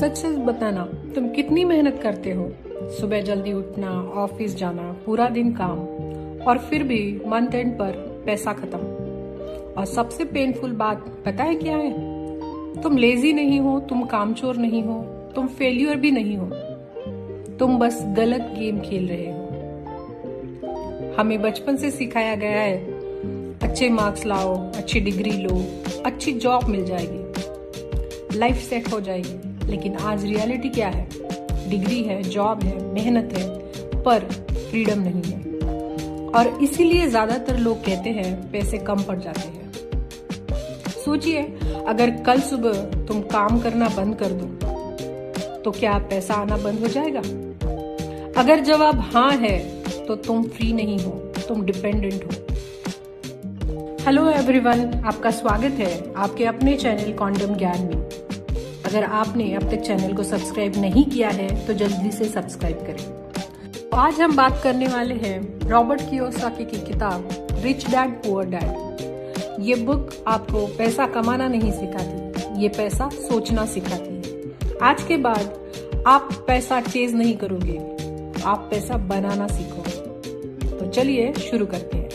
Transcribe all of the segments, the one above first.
सच सच बताना, तुम कितनी मेहनत करते हो। सुबह जल्दी उठना, ऑफिस जाना, पूरा दिन काम, और फिर भी मंथ एंड पर पैसा खत्म। और सबसे पेनफुल बात पता है क्या है? तुम लेजी नहीं हो, तुम कामचोर नहीं हो, तुम फेल्यूर भी नहीं हो, तुम बस गलत गेम खेल रहे हो। हमें बचपन से सिखाया गया है अच्छे मार्क्स लाओ, अच्छी डिग्री लो, अच्छी जॉब मिल जाएगी, लाइफ सेट हो जाएगी। लेकिन आज रियलिटी क्या है? डिग्री है, जॉब है, मेहनत है, पर फ्रीडम नहीं है। और इसीलिए ज्यादातर लोग कहते हैं पैसे कम पड़ जाते हैं। सोचिए, अगर कल सुबह तुम काम करना बंद कर दो तो क्या पैसा आना बंद हो जाएगा? अगर जवाब हाँ है तो तुम फ्री नहीं हो, तुम डिपेंडेंट हो। हेलो एवरीवन, आपका स्वागत है आपके अपने चैनल क्वांटम ज्ञान में। अगर आपने अब तक चैनल को सब्सक्राइब नहीं किया है तो जल्दी से सब्सक्राइब करें। तो आज हम बात करने वाले हैं रॉबर्ट कियोसाकी की किताब रिच डैड पुअर डैड। ये बुक आपको पैसा कमाना नहीं सिखाती, ये पैसा सोचना सिखाती है। आज के बाद आप पैसा चेज नहीं करोगे, आप पैसा बनाना सीखोगे। तो चलिए शुरू करते हैं।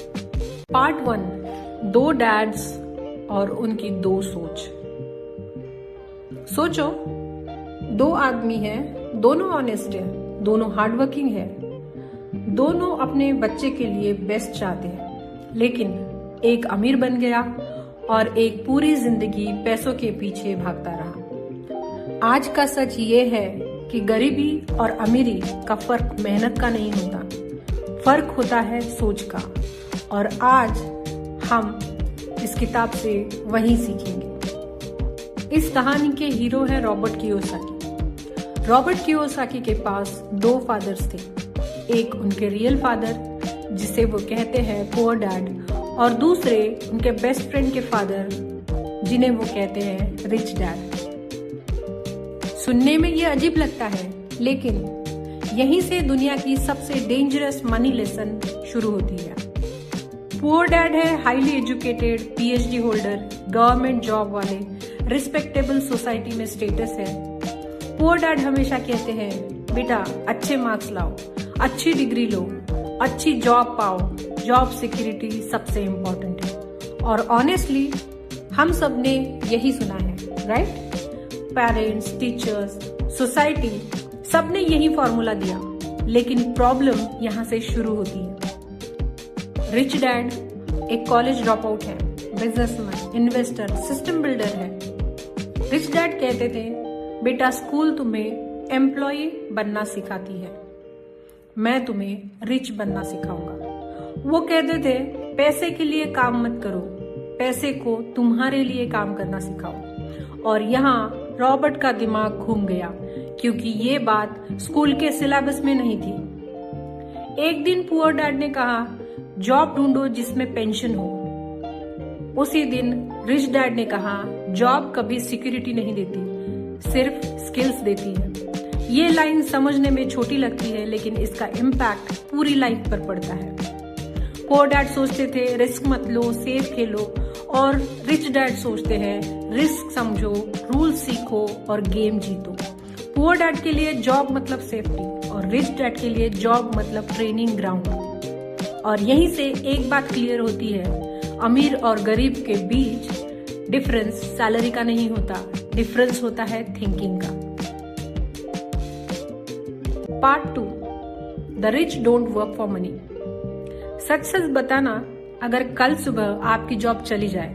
पार्ट 1, 2 डैड्स और उनकी 2 सोच। सोचो, 2 आदमी हैं, दोनों ऑनेस्ट हैं, दोनों हार्डवर्किंग हैं, दोनों अपने बच्चे के लिए बेस्ट चाहते हैं, लेकिन एक अमीर बन गया और एक पूरी जिंदगी पैसों के पीछे भागता रहा। आज का सच ये है कि गरीबी और अमीरी का फर्क मेहनत का नहीं होता, फर्क होता है सोच का। और आज हम इस किताब से वही सीखेंगे। इस कहानी के हीरो है रॉबर्ट कियोसाकी। रॉबर्ट कियोसाकी के पास 2 फादर्स थे, एक उनके रियल फादर जिसे वो कहते हैं पुअर डैड, और दूसरे उनके बेस्ट फ्रेंड के फादर जिन्हें वो कहते हैं रिच डैड। सुनने में ये अजीब लगता है, लेकिन यहीं से दुनिया की सबसे डेंजरस मनी लेसन शुरू होती है। पुअर डैड है highly educated, PhD holder, government job वाले, रिस्पेक्टेबल सोसाइटी में स्टेटस है। पुअर डैड हमेशा कहते हैं, बेटा अच्छे मार्क्स लाओ, अच्छी डिग्री लो, अच्छी जॉब पाओ, जॉब सिक्योरिटी सबसे इम्पोर्टेंट है। और ऑनेस्टली हम सब ने यही सुना है, राइट? पेरेंट्स, टीचर्स, सोसाइटी, सबने यही फॉर्मूला दिया। लेकिन प्रॉब्लम यहाँ से शुरू होती है। रिच डैड एक कॉलेज ड्रॉप आउट है, बिजनेसमैन, इन्वेस्टर, सिस्टम बिल्डर है। रिच डैड कहते थे, बेटा स्कूल तुम्हें एम्प्लॉय बनना सिखाती है, मैं तुम्हें रिच बनना सिखाऊंगा। वो कहते थे, पैसे के लिए काम मत करो, पैसे को तुम्हारे लिए काम करना सिखाओ। और यहाँ रॉबर्ट का दिमाग घूम गया, क्योंकि ये बात स्कूल के सिलेबस में नहीं थी। एक दिन पुअर डैड ने कहा, जॉब ढूंढो जिसमें पेंशन हो। उसी दिन रिच डैड ने कहा, जॉब कभी सिक्योरिटी नहीं देती, सिर्फ स्किल्स देती है। ये लाइन समझने में छोटी लगती है, लेकिन इसका इम्पैक्ट पूरी लाइफ पर पड़ता है। पुअर डैड सोचते थे रिस्क मत लो, सेफ खेलो, और रिच डैड सोचते हैं रिस्क समझो, रूल सीखो और गेम जीतो। पुअर डैड के लिए जॉब मतलब सेफ्टी, और रिच डैड के लिए जॉब मतलब ट्रेनिंग ग्राउंड। और यहीं से एक बात क्लियर होती है, अमीर और गरीब के बीच डिफरेंस सैलरी का नहीं होता, डिफरेंस होता है थिंकिंग का। Part 2, the rich don't work for money. सच सच बताना, अगर कल सुबह आपकी जॉब चली जाए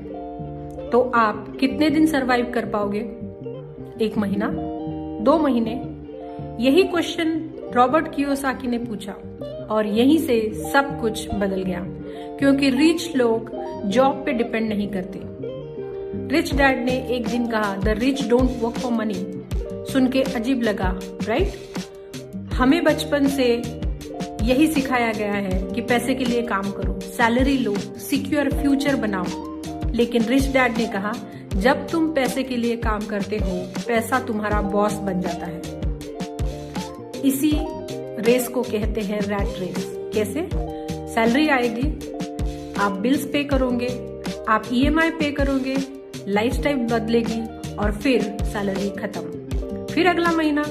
तो आप कितने दिन सरवाइव कर पाओगे? 1 महीना? 2 महीने? यही क्वेश्चन रॉबर्ट कियोसाकी ने पूछा, और यहीं से सब कुछ बदल गया, क्योंकि रिच लोग जॉब पे डिपेंड नहीं करते। रिच डैड ने एक दिन कहा, the rich don't work for money. सुन के अजीब लगा, राइट? हमें बचपन से यही सिखाया गया है कि पैसे के लिए काम करो, सैलरी लो, सिक्योर फ्यूचर बनाओ। लेकिन रिच डैड ने कहा, जब तुम पैसे के लिए काम करते हो, पैसा तुम्हारा बॉस बन जाता है। इसी रेस को कहते हैं रैट रेस। कैसे? सैलरी आएगी, आप बिल्स पे करोगे, आप EMI पे करोगे, लाइफस्टाइल बदलेगी, और फिर सैलरी खत्म। फिर अगला महीना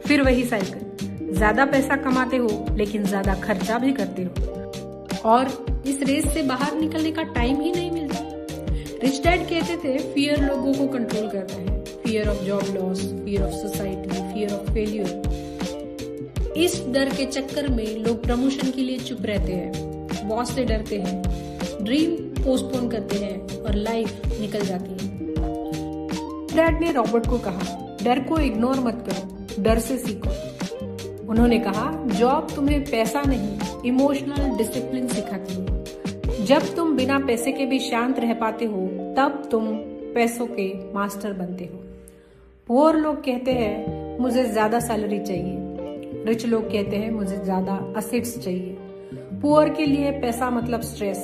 फिर वही साइकिल। ज्यादा पैसा कमाते हो लेकिन ज्यादा खर्चा भी करते हो और इस रेस से बाहर निकलने का टाइम ही नहीं मिलता। रिच डैड कहते थे फियर लोगों को कंट्रोल करता है, fear of job loss, fear of society, fear of failure. इस डर के चक्कर में लोग प्रमोशन के लिए चुप रहते हैं, बॉस से डरते हैं, ड्रीम पोस्टपोन करते हैं और लाइफ निकल जाती है। डैड ने रॉबर्ट को कहा, डर को इग्नोर मत करो, डर से सीखो। उन्होंने कहा, जॉब तुम्हें पैसा नहीं, इमोशनल डिसिप्लिन सिखाती है। जब तुम बिना पैसे के भी शांत रह पाते हो, तब तुम पैसों के मास्टर बनते हो। पुअर लोग कहते हैं मुझे ज्यादा सैलरी चाहिए, रिच लोग कहते हैं मुझे ज्यादा असेट्स चाहिए। पुअर के लिए पैसा मतलब स्ट्रेस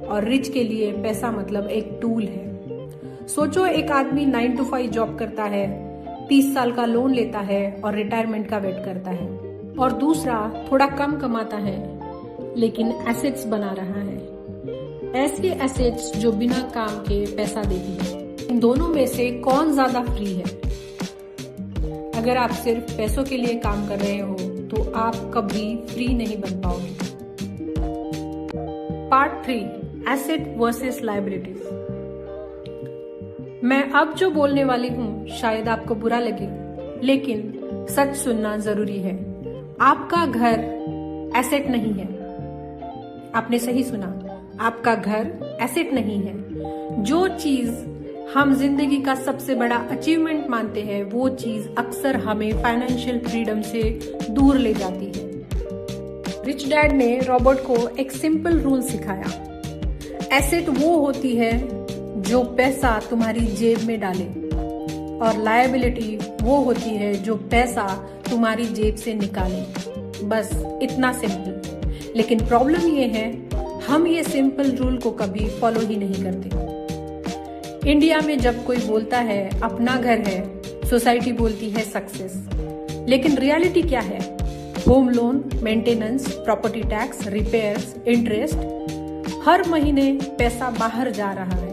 और रिच के लिए पैसा मतलब एक टूल है। सोचो, एक आदमी 9 to 5 जॉब करता है, 30 साल का लोन लेता है और रिटायरमेंट का वेट करता है, और दूसरा थोड़ा कम कमाता है लेकिन एसेट्स बना रहा है। ऐसे एसेट्स जो बिना काम के पैसा देती है। इन दोनों में से कौन ज्यादा फ्री है? अगर आप सिर्फ पैसों के लिए काम कर रहे हो तो आप कभी फ्री नहीं बन पाओगे। Part 3, asset versus liabilities. मैं अब जो बोलने वाली हूँ शायद आपको बुरा लगे, लेकिन सच सुनना जरूरी है। आपका घर एसेट नहीं है। आपने सही सुना, आपका घर एसेट नहीं है। जो चीज हम जिंदगी का सबसे बड़ा अचीवमेंट मानते हैं, वो चीज अक्सर हमें फाइनेंशियल फ्रीडम से दूर ले जाती है। रिच डैड ने रॉबर्ट को एक सिंपल रूल सिखाया। एसेट वो होती है जो पैसा तुम्हारी जेब में डाले, और लायबिलिटी वो होती है जो पैसा तुम्हारी जेब से निकाले। बस इतना सिंपल। लेकिन प्रॉब्लम ये है, हम ये सिंपल रूल को कभी फॉलो ही नहीं करते। इंडिया में जब कोई बोलता है अपना घर है, सोसाइटी बोलती है सक्सेस। लेकिन रियलिटी क्या है? Home loan, maintenance, property tax, repairs, interest, हर महीने पैसा बाहर जा रहा है।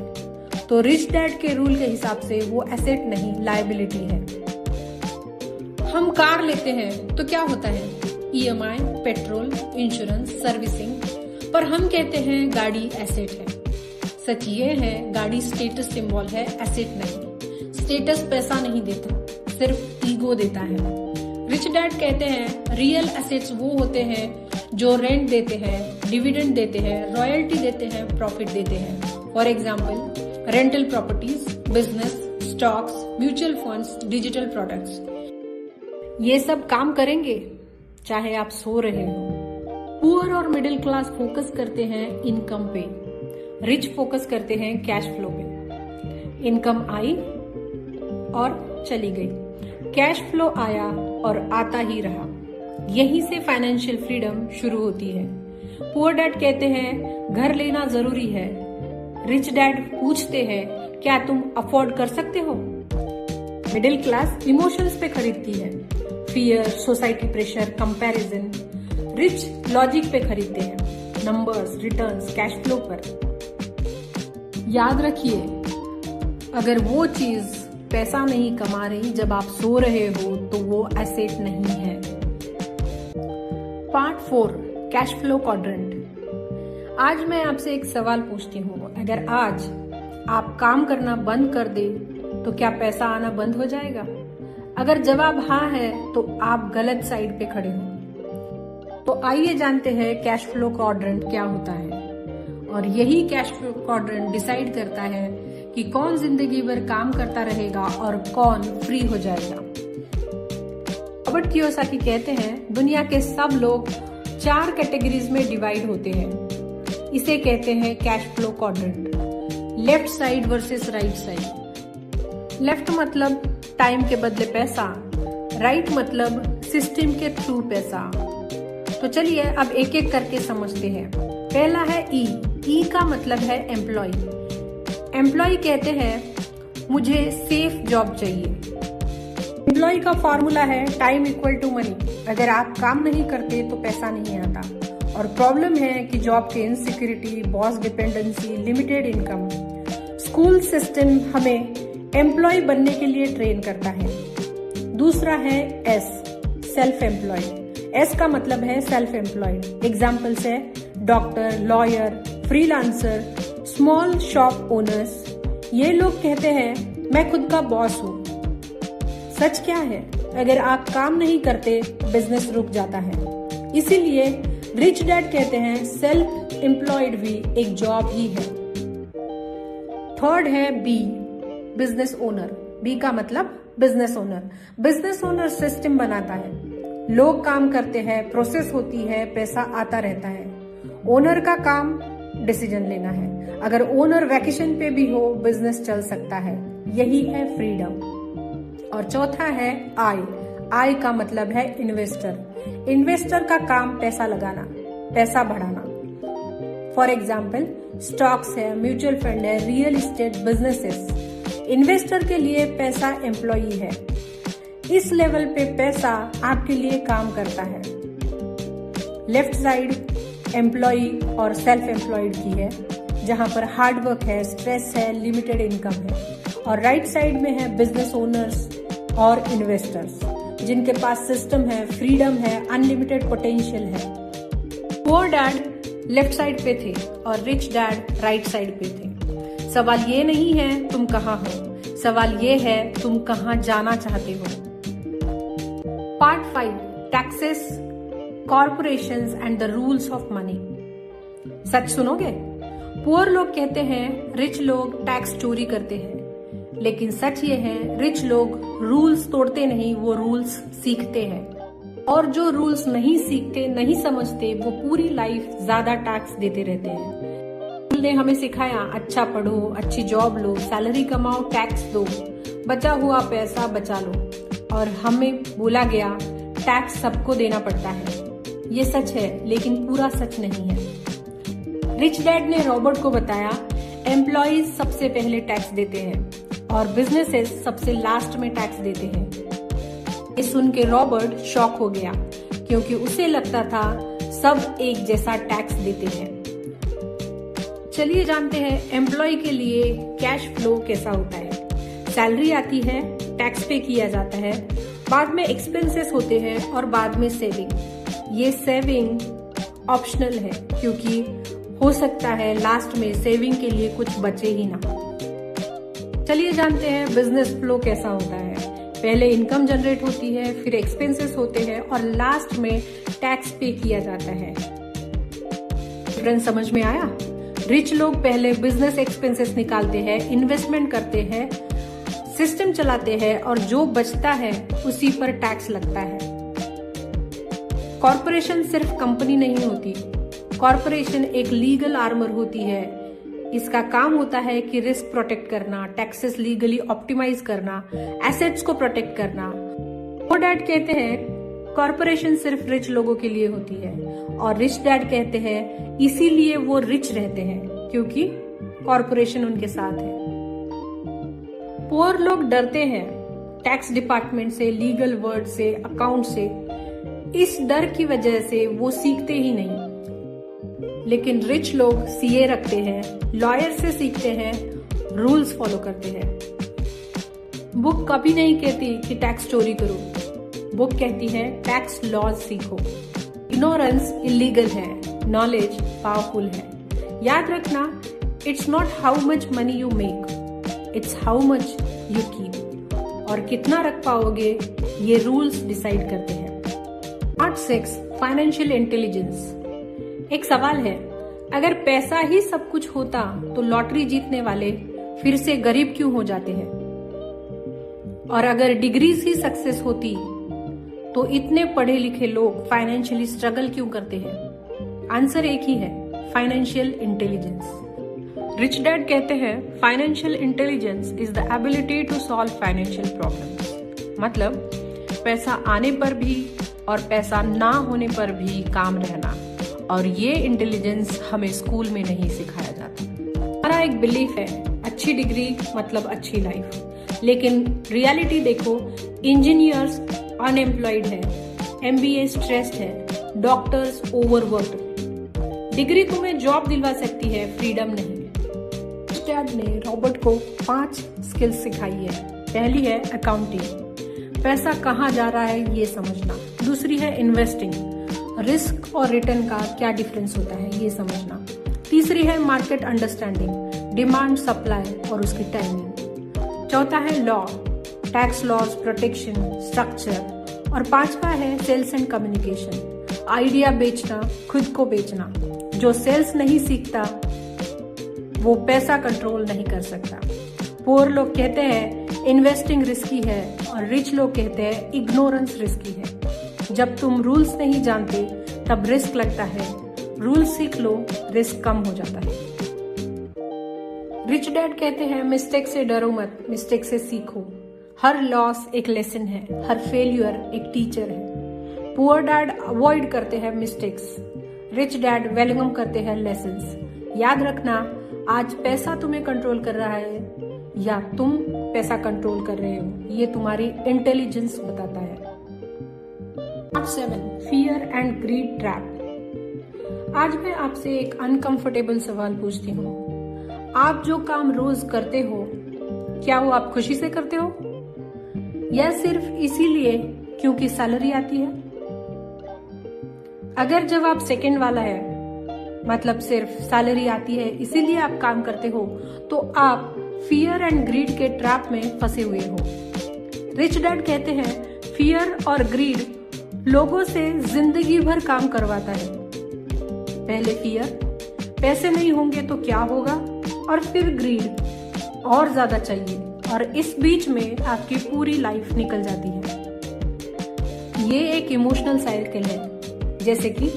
तो रिच डैड के रूल के हिसाब से वो एसेट नहीं, लायबिलिटी है। हम कार लेते हैं तो क्या होता है? EMI, पेट्रोल, इंश्योरेंस, सर्विसिंग, पर हम कहते हैं गाड़ी एसेट है। सच ये है, गाड़ी स्टेटस सिंबल है, एसेट नहीं। स्टेटस पैसा नहीं देता, सिर्फ ईगो देता है। रिच डैड कहते हैं रियल एसेट्स वो होते हैं जो रेंट देते हैं, डिविडेंड देते हैं, रॉयल्टी देते हैं, प्रॉफिट देते हैं। For example, rental properties, business, stocks, mutual funds, digital products. ये सब काम करेंगे चाहे आप सो रहे हो। पुअर और मिडिल क्लास फोकस करते हैं इनकम पे, रिच फोकस करते हैं कैश फ्लो पे। इनकम आई और चली गई, कैश फ्लो आया और आता ही रहा। यहीं से फाइनेंशियल फ्रीडम शुरू होती है। पुअर डैड कहते हैं घर लेना जरूरी है। रिच डैड पूछते हैं क्या तुम अफोर्ड कर सकते हो? मिडिल क्लास इमोशंस पे खरीदती है, fear, society pressure, comparison. Rich logic पे खरीदते हैं, नंबर्स, रिटर्न्स, कैश फ्लो पर। याद रखिए, अगर वो चीज पैसा नहीं कमा रही जब आप सो रहे हो तो वो एसेट नहीं है। Part 4, cash flow quadrant. आज मैं आपसे एक सवाल पूछती हूँ, अगर आज आप काम करना बंद कर दे तो क्या पैसा आना बंद हो जाएगा? अगर जवाब हाँ है तो आप गलत साइड पे खड़े हो। तो आइए जानते हैं कैश फ्लो क्वाड्रेंट क्या होता है। और यही कैश फ्लो क्वाड्रेंट डिसाइड करता है कि कौन जिंदगी भर काम करता रहेगा और कौन फ्री हो जाएगा। रॉबर्ट कियोसाकी कहते हैं दुनिया के सब लोग 4 कैटेगरीज में डिवाइड होते हैं। इसे कहते हैं cash flow quadrant. Left side versus right side. Left मतलब टाइम के बदले पैसा, राइट मतलब सिस्टम के थ्रू पैसा। तो चलिए अब एक एक करके समझते हैं। पहला है ई का मतलब है एम्प्लॉय। एम्प्लॉय कहते हैं मुझे सेफ जॉब चाहिए। एम्प्लॉय का फॉर्मूला है टाइम इक्वल टू मनी। अगर आप काम नहीं करते तो पैसा नहीं आता। और प्रॉब्लम है कि जॉब के insecurity, boss dependency, limited income. School system हमें एम्प्लॉय बनने के लिए ट्रेन करता है। दूसरा है एस, सेल्फ एम्प्लॉयड। एस का मतलब है सेल्फ एम्प्लॉयड। एग्जाम्पल्स है doctor, lawyer, freelancer, small shop owners. ये लोग कहते हैं मैं खुद का बॉस हूँ। सच क्या है? अगर आप काम नहीं करते बिजनेस रुक जाता है। इसीलिए रिच डैड कहते हैं सेल्फ एम्प्लॉयड भी एक जॉब ही है। थर्ड है बी, बिजनेस ओनर। बी का मतलब business owner. Business owner system बनाता है, लोग काम करते हैं, प्रोसेस होती है, पैसा आता रहता है। ओनर का काम डिसीजन लेना है। अगर ओनर वैकेशन पे भी हो बिजनेस चल सकता है। यही है फ्रीडम। और चौथा है आई। आई का मतलब है इन्वेस्टर। इन्वेस्टर का काम पैसा लगाना, पैसा बढ़ाना। फॉर एग्जाम्पल स्टॉक्स है, म्यूचुअल फंड है, रियल एस्टेट बिजनेसेस। इन्वेस्टर के लिए पैसा एम्प्लॉई है। इस लेवल पे पैसा आपके लिए काम करता है। लेफ्ट साइड एम्प्लॉई और सेल्फ एम्प्लॉयड की है, जहां पर हार्ड वर्क है, स्ट्रेस है, लिमिटेड इनकम है। और राइट साइड में है बिजनेस ओनर्स और इन्वेस्टर्स, जिनके पास सिस्टम है, फ्रीडम है, अनलिमिटेड पोटेंशियल है। पुअर डैड लेफ्ट साइड पे थे और रिच डैड राइट साइड पे थे। सवाल ये नहीं है तुम कहाँ हो, सवाल ये है तुम कहाँ जाना चाहते हो। Part 5, taxes, corporations and the rules of money. सच सुनोगे? पुअर लोग कहते हैं रिच लोग टैक्स चोरी करते हैं, लेकिन सच ये है रिच लोग रूल्स तोड़ते नहीं, वो रूल्स सीखते हैं। और जो रूल्स नहीं सीखते, नहीं समझते, वो पूरी लाइफ ज्यादा टैक्स देते रहते हैं। स्कूल ने हमें सिखाया अच्छा पढ़ो, अच्छी जॉब लो, सैलरी कमाओ, टैक्स दो, बचा हुआ पैसा बचा लो। और हमें बोला गया टैक्स सबको देना पड़ता है। ये सच है, लेकिन पूरा सच नहीं है। रिच डैड ने रॉबर्ट को बताया एम्प्लॉयज सबसे पहले टैक्स देते हैं और बिजनेसेस सबसे लास्ट में टैक्स देते हैं। ये सुन के रॉबर्ट शॉक हो गया, क्योंकि उसे लगता था सब एक जैसा टैक्स देते हैं। चलिए जानते हैं एम्प्लॉय के लिए कैश फ्लो कैसा होता है। सैलरी आती है, टैक्स पे किया जाता है, बाद में एक्सपेंसेस होते हैं और बाद में सेविंग। ये सेविंग ऑप्शनल है, क्योंकि हो सकता है लास्ट में सेविंग के लिए कुछ बचे ही ना। चलिए जानते हैं बिजनेस फ्लो कैसा होता है। पहले इनकम जनरेट होती है, फिर एक्सपेंसेस होते हैं और लास्ट में टैक्स पे किया जाता है। डिफरेंस समझ में आया? रिच लोग पहले बिजनेस एक्सपेंसेस निकालते हैं, इन्वेस्टमेंट करते हैं, सिस्टम चलाते हैं और जो बचता है उसी पर टैक्स लगता है। कॉर्पोरेशन सिर्फ कंपनी नहीं होती, कॉर्पोरेशन एक लीगल आर्मर होती है। इसका काम होता है कि रिस्क प्रोटेक्ट करना, टैक्सेस लीगली ऑप्टिमाइज करना, एसेट्स को प्रोटेक्ट करना। वो डैड कहते हैं कॉर्पोरेशन सिर्फ रिच लोगों के लिए होती है, और रिच डैड कहते हैं इसीलिए वो रिच रहते हैं, क्योंकि कॉर्पोरेशन उनके साथ है। पुअर लोग डरते हैं टैक्स डिपार्टमेंट से, लीगल वर्ड से, अकाउंट से। इस डर की वजह से वो सीखते ही नहीं। लेकिन रिच लोग सीए रखते हैं, लॉयर से सीखते हैं, रूल्स फॉलो करते हैं। बुक कभी नहीं कहती कि टैक्स चोरी करो, बुक कहती है टैक्स लॉज सीखो। इग्नोरेंस इलीगल है, नॉलेज पावरफुल है। याद रखना, it's not how much money you make, it's how much you keep. और कितना रख पाओगे ये रूल्स डिसाइड करते हैं। Part 6, financial intelligence. एक सवाल है, अगर पैसा ही सब कुछ होता तो लॉटरी जीतने वाले फिर से गरीब क्यों हो जाते हैं? और अगर डिग्रीज ही सक्सेस होती तो इतने पढ़े लिखे लोग फाइनेंशियली स्ट्रगल क्यों करते हैं? आंसर एक ही है, फाइनेंशियल इंटेलिजेंस। रिच डैड कहते हैं financial intelligence is the ability to solve financial problems. मतलब पैसा आने पर भी और पैसा ना होने पर भी काम रहना। और ये इंटेलिजेंस हमें स्कूल में नहीं सिखाया जाता। हमारा एक बिलीफ है अच्छी डिग्री मतलब अच्छी लाइफ, लेकिन रियलिटी देखो, इंजीनियर्स अनएम्प्लॉयड है, एमबीए स्ट्रेस्ड है, डॉक्टर्स ओवरवर्क्ड। डिग्री तुम्हें जॉब दिलवा सकती है, फ्रीडम नहीं। डैड ने रॉबर्ट को 5 स्किल्स सिखाई है। पहली है अकाउंटिंग। पैसा कहाँ जा रहा है ये समझना। दूसरी है इन्वेस्टिंग, रिस्क और रिटर्न का क्या डिफरेंस होता है ये समझना। तीसरी है मार्केट अंडरस्टैंडिंग, डिमांड सप्लाई और उसकी टाइमिंग। चौथा है law, tax laws, protection, structure. और पांचवा है सेल्स एंड कम्युनिकेशन, आइडिया बेचना, खुद को बेचना। जो सेल्स नहीं सीखता वो पैसा कंट्रोल नहीं कर सकता। पुअर लोग कहते हैं इन्वेस्टिंग रिस्की है और रिच लोग कहते हैं इग्नोरेंस रिस्की है। जब तुम रूल्स नहीं जानते तब रिस्क लगता है, रूल्स सीख लो रिस्क कम हो जाता है। रिच डैड कहते हैं मिस्टेक से डरो मत, मिस्टेक से सीखो। हर लॉस एक लेसन है, हर फेल्यूर एक टीचर है। पुअर डैड अवॉइड करते हैं मिस्टेक्स, रिच डैड वेलकम करते हैं लेसन्स। याद रखना, आज पैसा तुम्हें कंट्रोल कर रहा है या तुम पैसा कंट्रोल कर रहे हो, ये तुम्हारी इंटेलिजेंस बताता है। Part 7, fear and greed trap. आज मैं आपसे एक अनकंफर्टेबल सवाल पूछती हूँ। आप जो काम रोज करते हो, क्या वो आप खुशी से करते हो या सिर्फ इसीलिए क्योंकि सैलरी आती है? अगर जवाब सेकंड वाला है, मतलब सिर्फ सैलरी आती है इसीलिए आप काम करते हो, तो आप फियर एंड ग्रीड के ट्रैप में फंसे हुए हो। रिच डैड कहते हैं फियर और ग्रीड लोगों से जिंदगी भर काम करवाता है। पहले फियर, पैसे नहीं होंगे तो क्या होगा, और फिर ग्रीड, और ज्यादा चाहिए, और इस बीच में आपकी पूरी लाइफ निकल जाती है। ये एक इमोशनल साइकिल है, जैसे कि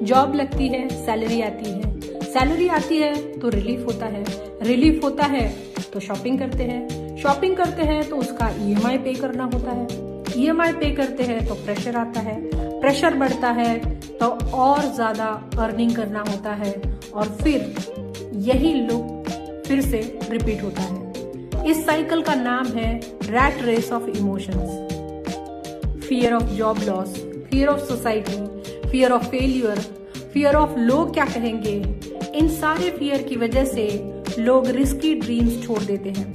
जॉब लगती है, सैलरी आती है, सैलरी आती है तो रिलीफ होता है, रिलीफ होता है तो शॉपिंग करते हैं, शॉपिंग करते हैं तो उसका ईएमआई पे करना होता है, ईएमआई पे करते हैं तो प्रेशर आता है, प्रेशर बढ़ता है तो और ज्यादा अर्निंग करना होता है, और फिर यही लूप फिर से रिपीट होता है। इस साइकिल का नाम है rat race of emotions. Fear of job loss, fear of society, fear of failure, fear of लोग क्या कहेंगे। इन सारे फियर की वजह से लोग रिस्की ड्रीम्स छोड़ देते हैं,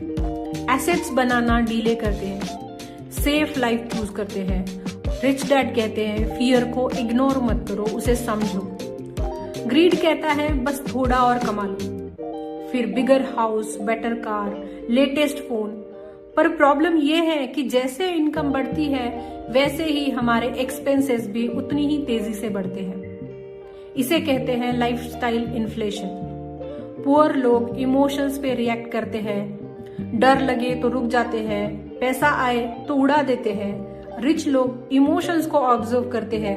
एसेट्स बनाना डीले करते हैं, सेफ लाइफ चूज करते हैं। रिच डैड कहते हैं फियर को इग्नोर मत करो, उसे समझो। ग्रीड कहता है बस थोड़ा और कमा लो, फिर bigger house, better car, latest phone. पर प्रॉब्लम ये है कि जैसे इनकम बढ़ती है वैसे ही हमारे एक्सपेंसेस भी उतनी ही तेजी से बढ़ते हैं। इसे कहते हैं लाइफस्टाइल इन्फ्लेशन। पुअर लोग इमोशंस पे रिएक्ट करते हैं, डर लगे तो रुक जाते हैं, पैसा आए तो उड़ा देते हैं। रिच लोग इमोशंस को ऑब्जर्व करते हैं,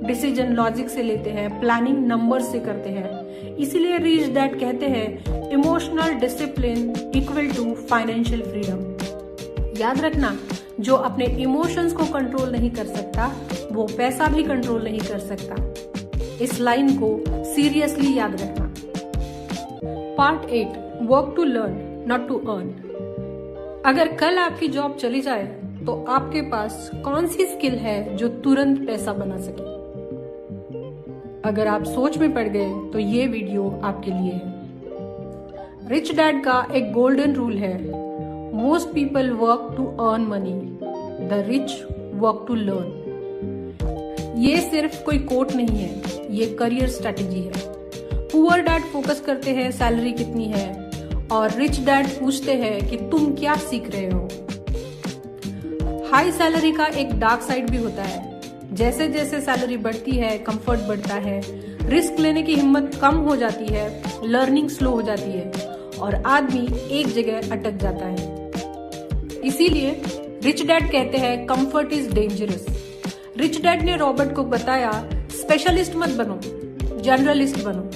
डिसीजन लॉजिक से लेते हैं, प्लानिंग नंबर से करते हैं। इसीलिए रिच डैड कहते हैं emotional discipline equal to financial freedom. याद रखना, जो अपने इमोशंस को कंट्रोल नहीं कर सकता वो पैसा भी कंट्रोल नहीं कर सकता। इस लाइन को सीरियसली याद रखना। Part 8, work to learn not to earn. अगर कल आपकी जॉब चली जाए तो आपके पास कौन सी स्किल है जो तुरंत पैसा बना सके? अगर आप सोच में पड़ गए तो ये वीडियो आपके लिए है। रिच डैड का एक गोल्डन रूल है, most people work to earn money, the rich work to learn. ये सिर्फ कोई कोट नहीं है, ये करियर स्ट्रेटेजी है। पुअर डैड फोकस करते हैं सैलरी कितनी है, और रिच डैड पूछते हैं कि तुम क्या सीख रहे हो। हाई सैलरी का एक डार्क साइड भी होता है। जैसे जैसे सैलरी बढ़ती है कंफर्ट बढ़ता है, रिस्क लेने की हिम्मत कम हो जाती है, लर्निंग स्लो हो जाती है और आदमी एक जगह अटक जाता है। इसीलिए रिच डैड कहते हैं comfort is dangerous. Rich dad ने रॉबर्ट को बताया स्पेशलिस्ट मत बनो, जनरलिस्ट बनो।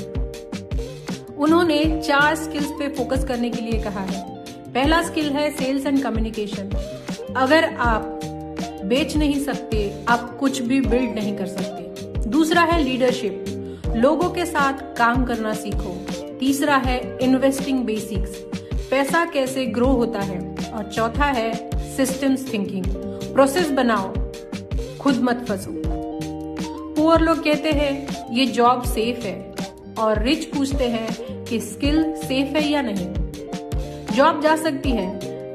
उन्होंने 4 स्किल्स पे फोकस करने के लिए कहा है। पहला स्किल है सेल्स एंड कम्युनिकेशन। अगर आप बेच नहीं सकते, आप कुछ भी बिल्ड नहीं कर सकते। दूसरा है लीडरशिप, लोगों के साथ काम करना सीखो। तीसरा है इन्वेस्टिंग बेसिक्स, पैसा कैसे ग्रो होता है। और चौथा है सिस्टम्स थिंकिंग, प्रोसेस बनाओ, खुद मत फंसो। पुअर लोग कहते हैं ये जॉब सेफ है, और रिच पूछते हैं कि स्किल सेफ है या नहीं। जॉब जा सकती है,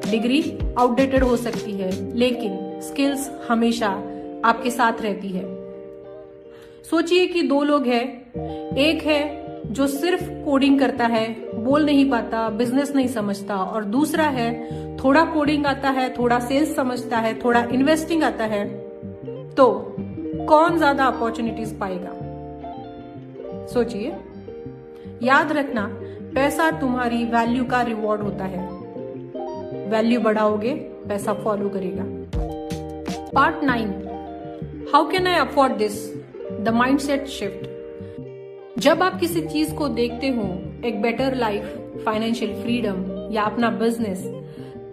डिग्री आउटडेटेड हो सकती है, लेकिन स्किल्स हमेशा आपके साथ रहती है। सोचिए कि दो लोग हैं, एक है जो सिर्फ कोडिंग करता है, बोल नहीं पाता, बिजनेस नहीं समझता, और दूसरा है थोड़ा कोडिंग आता है, थोड़ा सेल्स समझता है, थोड़ा इन्वेस्टिंग आता है। तो कौन ज्यादा अपॉर्चुनिटीज पाएगा? सोचिए। याद रखना, पैसा तुम्हारी वैल्यू का रिवॉर्ड होता है। वैल्यू बढ़ाओगे, पैसा फॉलो करेगा। Part 9, how can I afford this, the mindset shift. जब आप किसी चीज को देखते हो, एक बेटर लाइफ, फाइनेंशियल फ्रीडम या अपना बिजनेस,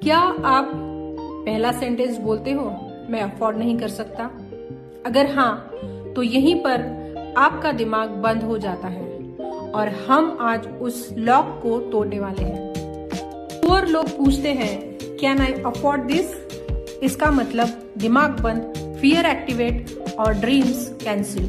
क्या आप पहला सेंटेंस बोलते हो, मैं अफोर्ड नहीं कर सकता? अगर हाँ, तो यहीं पर आपका दिमाग बंद हो जाता है और हम आज उस लॉक को तोड़ने वाले हैं। पुअर लोग पूछते हैं, कैन आई अफोर्ड दिस? इसका मतलब दिमाग बंद, फियर एक्टिवेट और ड्रीम्स कैंसिल।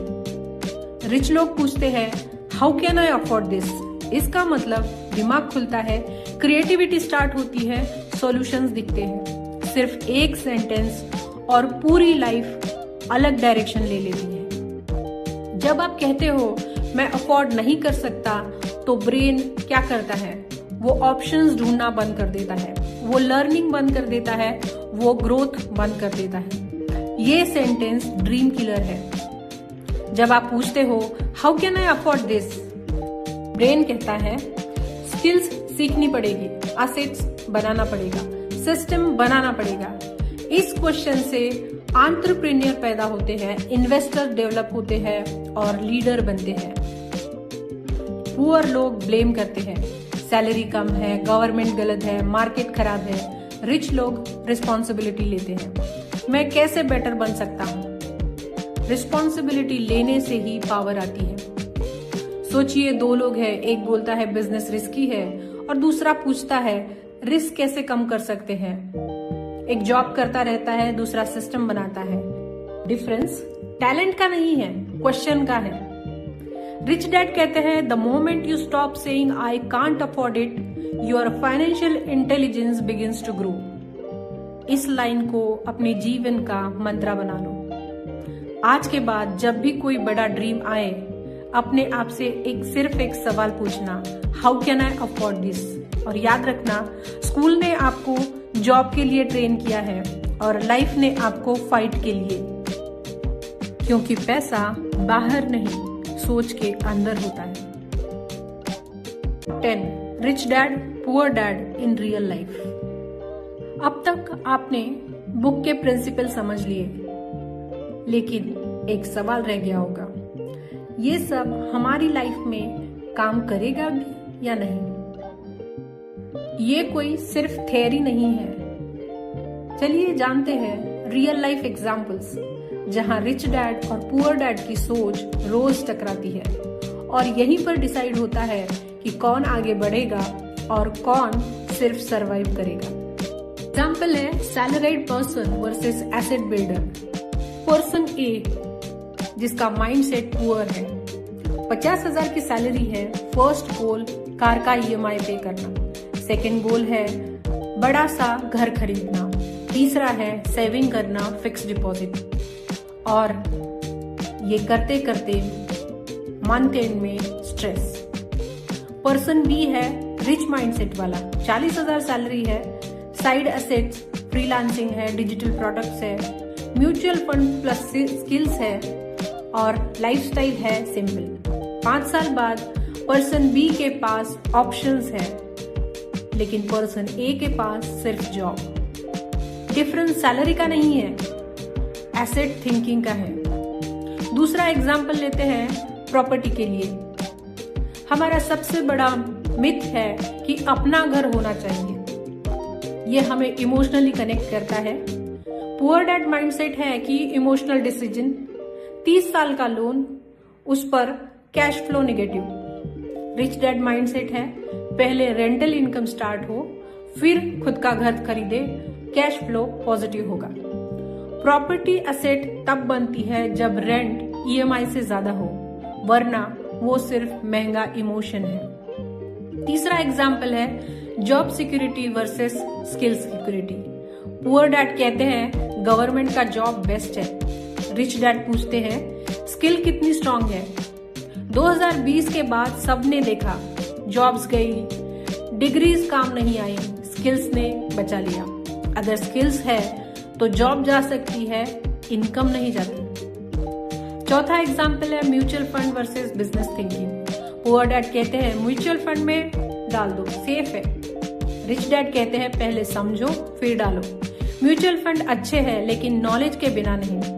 रिच लोग पूछते हैं, how can I afford this? इसका मतलब दिमाग खुलता है, क्रिएटिविटी स्टार्ट होती है, सॉल्यूशंस दिखते हैं। सिर्फ एक सेंटेंस और पूरी लाइफ अलग डायरेक्शन ले लेती है। जब आप कहते हो मैं अफोर्ड नहीं कर सकता, तो ब्रेन क्या करता है? वो ऑप्शंस ढूंढना बंद कर देता है, वो लर्निंग बंद कर देता है, वो ग्रोथ बंद कर देता है। ये सेंटेंस ड्रीम किलर है। जब आप पूछते हो how can I afford this, brain कहता है स्किल्स सीखनी पड़ेगी, असेट्स बनाना पड़ेगा, सिस्टम बनाना पड़ेगा। इस क्वेश्चन से एंटरप्रेन्योर पैदा होते हैं, इन्वेस्टर डेवलप होते हैं और लीडर बनते हैं। पुअर लोग ब्लेम करते हैं, सैलरी कम है, गवर्नमेंट गलत है, मार्केट खराब है। रिच लोग रिस्पॉन्सिबिलिटी लेते हैं, मैं कैसे बेटर बन सकता हूँ। रिस्पॉन्सिबिलिटी लेने से ही पावर आती है। सोचिए, दो लोग हैं, एक बोलता है बिजनेस रिस्की है और दूसरा पूछता है रिस्क कैसे कम कर सकते हैं। एक जॉब करता रहता है, दूसरा सिस्टम बनाता है। डिफरेंस टैलेंट का नहीं है, क्वेश्चन का है। रिच डैड कहते हैं the moment you stop saying I can't afford it, your financial intelligence begins to grow. इस लाइन को अपने जीवन का मंत्र बना लो। आज के बाद जब भी कोई बड़ा ड्रीम आए, अपने आप से सिर्फ एक सवाल पूछना, how can I afford this? और याद रखना, स्कूल ने आपको जॉब के लिए ट्रेन किया है और लाइफ ने आपको फाइट के लिए, क्योंकि पैसा बाहर नहीं, सोच के अंदर होता है। 10 rich dad poor dad in real life. अब तक आपने बुक के प्रिंसिपल समझ लिए, लेकिन एक सवाल रह गया होगा, ये सब हमारी लाइफ में काम करेगा भी या नहीं? ये कोई सिर्फ थ्योरी नहीं है। चलिए जानते हैं रियल लाइफ एग्जाम्पल्स, जहां रिच डैड और पुअर डैड की सोच रोज टकराती है और यहीं पर डिसाइड होता है कि कौन आगे बढ़ेगा और कौन सिर्फ सरवाइव करेगा। एग्जाम्पल है salaried person versus asset builder. Person A, जिसका माइंडसेट पुअर है, 50,000 की सैलरी है। फर्स्ट गोल कार का EMI पे करना, सेकंड गोल है बड़ा सा घर खरीदना, तीसरा है सेविंग करना, फिक्स डिपॉजिट। और ये करते करते मंथ एंड में स्ट्रेस। पर्सन बी है रिच माइंडसेट वाला, 40,000 सैलरी है, साइड एसेट्स, फ्रीलांसिंग है, डिजिटल प्रोडक्ट्स है, म्यूचुअल फंड प्लस स्किल्स है और लाइफस्टाइल है सिंपल। 5 साल बाद पर्सन बी के पास ऑप्शंस है, लेकिन पर्सन ए के पास सिर्फ जॉब। डिफरेंस सैलरी का नहीं है, एसेट थिंकिंग का है। दूसरा एग्जाम्पल लेते हैं प्रॉपर्टी के लिए। हमारा सबसे बड़ा मिथ है कि अपना घर होना चाहिए, ये हमें इमोशनली कनेक्ट करता है। पुअर डैड माइंडसेट है कि इमोशनल डिसीजन, 30 साल का लोन, उस पर cash flow negative. Rich dad mindset है पहले रेंटल इनकम स्टार्ट हो, फिर खुद का घर खरीदे, कैश फ्लो पॉजिटिव होगा। प्रॉपर्टी एसेट तब बनती है जब रेंट EMI से ज्यादा हो, वरना वो सिर्फ महंगा इमोशन है। तीसरा एग्जाम्पल है job security versus skill security. Poor dad कहते हैं गवर्नमेंट का जॉब बेस्ट है। रिच डैड पूछते हैं स्किल कितनी स्ट्रांग है। 2020 के बाद सबने देखा जॉब्स गई, डिग्रीज काम नहीं आई, स्किल्स ने बचा लिया। अगर स्किल्स है तो जॉब जा सकती है, इनकम नहीं जाती। चौथा एग्जाम्पल है mutual fund versus business thinking. Poor dad कहते हैं म्यूचुअल फंड में डाल दो, सेफ है। रिच डैड कहते हैं पहले समझो फिर डालो। म्यूचुअल फंड अच्छे हैं लेकिन नॉलेज के बिना नहीं।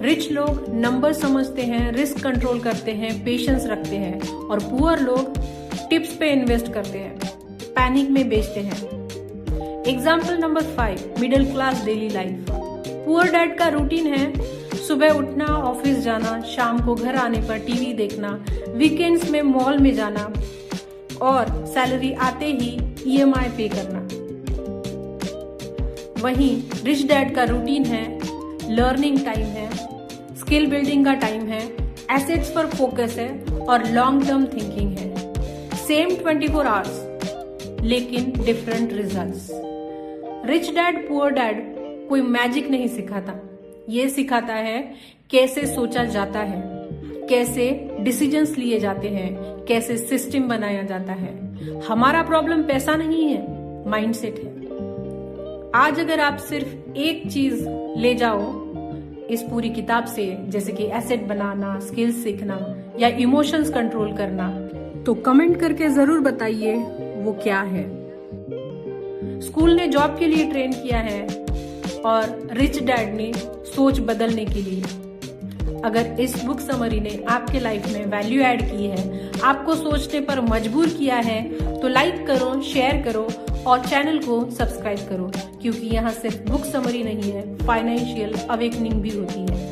रिच लोग नंबर समझते हैं, रिस्क कंट्रोल करते हैं, पेशेंस रखते हैं, और पुअर लोग टिप्स पे इन्वेस्ट करते हैं, पैनिक में बेचते हैं। Example number 5, middle class daily life. Poor dad का रूटीन है सुबह उठना, ऑफिस जाना, शाम को घर आने पर टीवी देखना, वीकेंड्स में मॉल में जाना और सैलरी आते ही ईएमआई पे करना। वहीं रिच डैड का रूटीन है लर्निंग टाइम है, स्किल बिल्डिंग का टाइम है, एसेट्स पर फोकस है और लॉन्ग टर्म थिंकिंग है। सेम 24 आवर्स लेकिन different results. Rich dad poor dad कोई मैजिक नहीं सिखाता, ये सिखाता है कैसे सोचा जाता है, कैसे डिसीजंस लिए जाते हैं, कैसे सिस्टम बनाया जाता है। हमारा प्रॉब्लम पैसा नहीं है, माइंडसेट है। आज अगर आप सिर्फ एक चीज ले जाओ इस पूरी किताब से, जैसे कि एसेट बनाना, स्किल्स सीखना या इमोशंस कंट्रोल करना, तो कमेंट करके जरूर बताइए वो क्या है। स्कूल ने जॉब के लिए ट्रेन किया है और रिच डैड ने सोच बदलने के लिए। अगर इस बुक समरी ने आपके लाइफ में वैल्यू ऐड की है, आपको सोचने पर मजबूर किया है, तो लाइक करो, शेयर करो और चैनल को सब्सक्राइब करो, क्योंकि यहाँ सिर्फ बुक समरी नहीं है, फाइनेंशियल अवेकनिंग भी होती है।